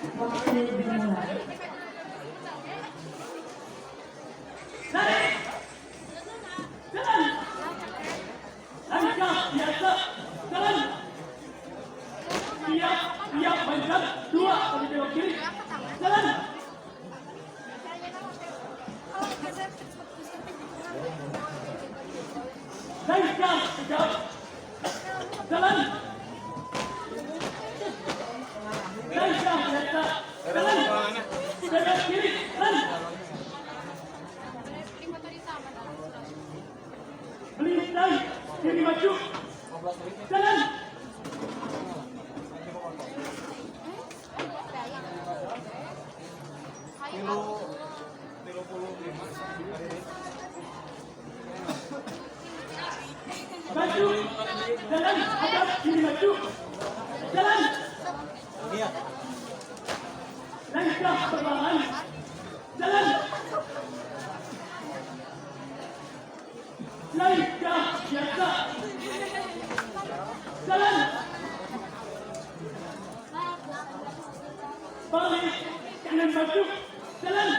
Waktu dimulai. Jalan. Langkah biasa. Jalan. Siap baikan. 2 kali belok kiri. Jalan. Langkah tegap. Jalan. Langkah biasa. Jalan. Belok kiri. Jalan. Melintas kiri maju. Jalan. Maju. Jalan. Hadap kiri maju. Jalan. Langkah perlahan. Jalan. Langkah biasa. Jalan. Balik kanan maju. Jalan.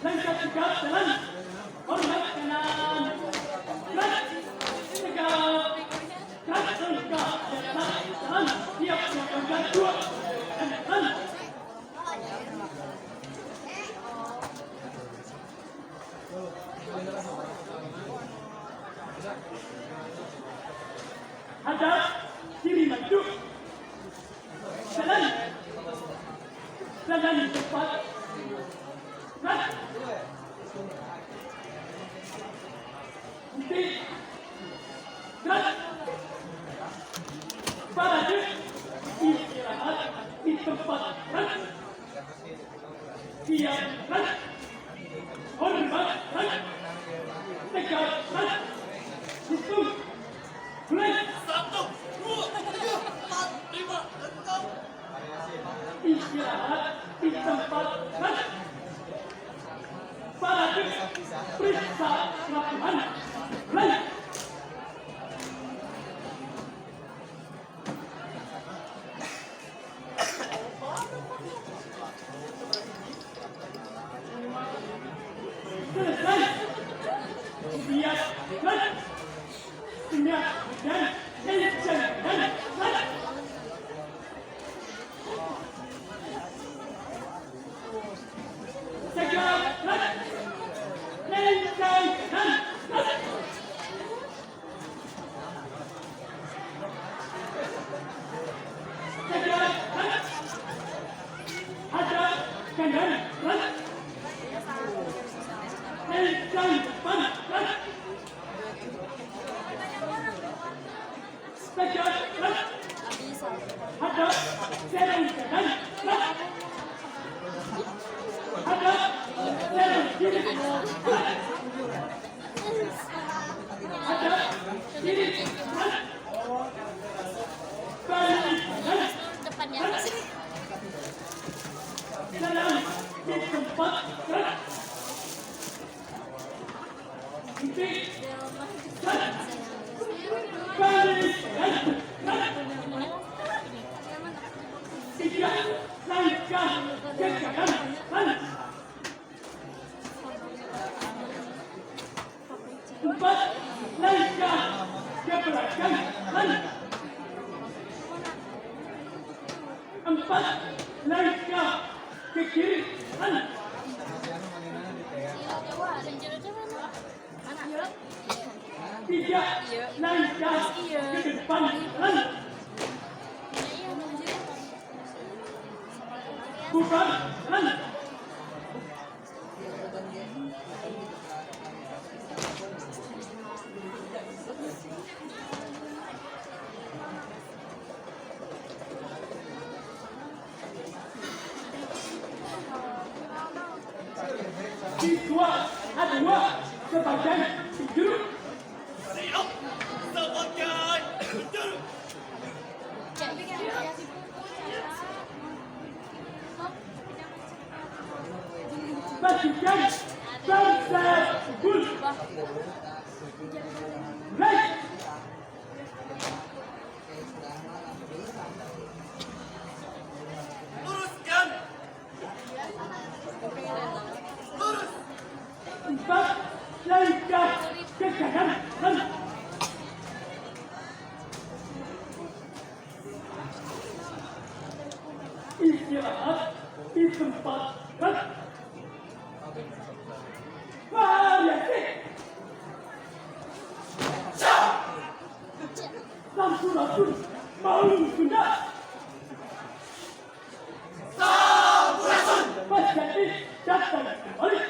Langkah tegap. Jalan. Hormat kanan. Gerak. Tegap. Gerak. Langkah biasa. Jalan. Siap baikan 2. Jalan. Hadap kiri maju. Jalan. Jalan cepat. Gerak. Henti. Gerak. Parade. Istirahat di tempat. Gerak. Siap. Gerak. Hormat. Gerak. Tegap. Gerak. Hitung. Mulai. 1, 2, 3, 4, 5, 6. Istirahat di tempat. Gerak. Parade. Periksa lapangan. Mulai. Selesai. Siap. Gerak. Siap dan kencang dan gerak. Tegap. Gerak. Kencang dan gerak. Tegap. Gerak. Hadap kanan. Gerak. Kencang depan. Gerak. Tegap. Gerak. Hadap serong kanan. Gerak. Hadap serong kiri. Gerak. Hadap kiri. Gerak. Balik kanan. Gerak. Jalan di tempat. Gerak. Henti. Gerak. Balik kanan. Gerak. 3 langkah ke kanan. Gerak. 4 langkah ke belakang. Gerak. 4 langkah ke kiri. Gerak. 3 langkah ke depan. Gerak. Bubar. Gerak. Di 2 A2 sebagai juruk. Siap. Sebagai juruk. Pastikan tersebut. Baik. istirahat di tempat kan. Variasi. Langsung mau sudah. Mas jadi datang kembali.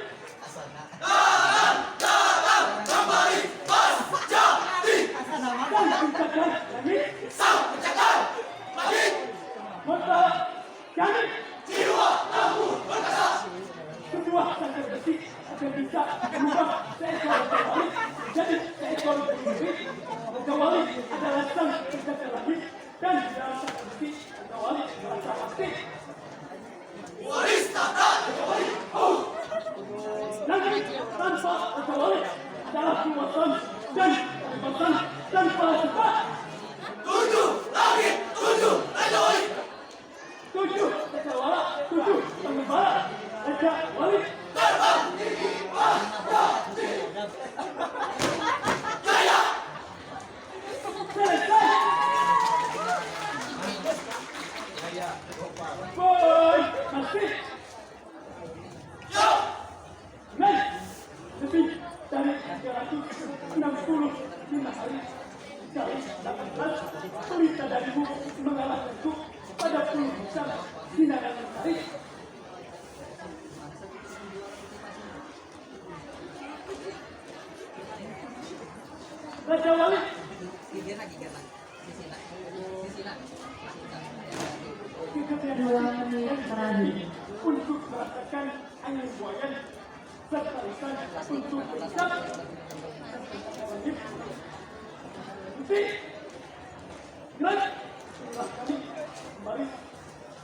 Dan pencegahan lagi. Maka kami semua saja besi akan bisa berubah seekor kembali jadi seekor besi. Kembali adalah sang penjaga langit dan dalam sang besi kembali merasa pasti. Langit tanpa kembali adalah kekuatan dan kekuatan tanpa sebab. Tujuh langit, tujuh raja wali. 7 Raja Wala, 7 pengembara Raja Wali. Terbang tinggi Maharaji. Jaya. Selesai. Boy, masih. Yo. Men, lebih dari 365 hari dari 18 pelita darimu mengalahkanku pada pelurusan sinar matahari. Raja Wali, untuk merasakan angin buayan serta lisan untuk berisap. Nanti, gerak, setelah kami kembali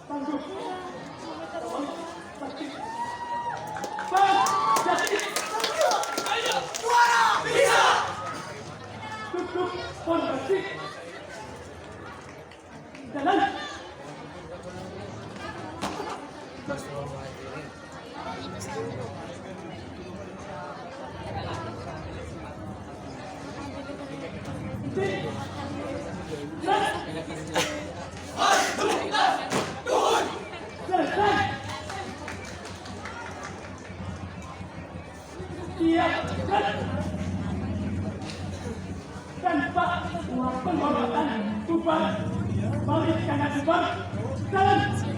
tangguh. Raja Wali, sakti. Bang, jadi. Ayo, suara bisa. Tutup fondasi. Jalan. Selesai. Siap. Tanpa penghormatan bubar balik kanan bubar jalan.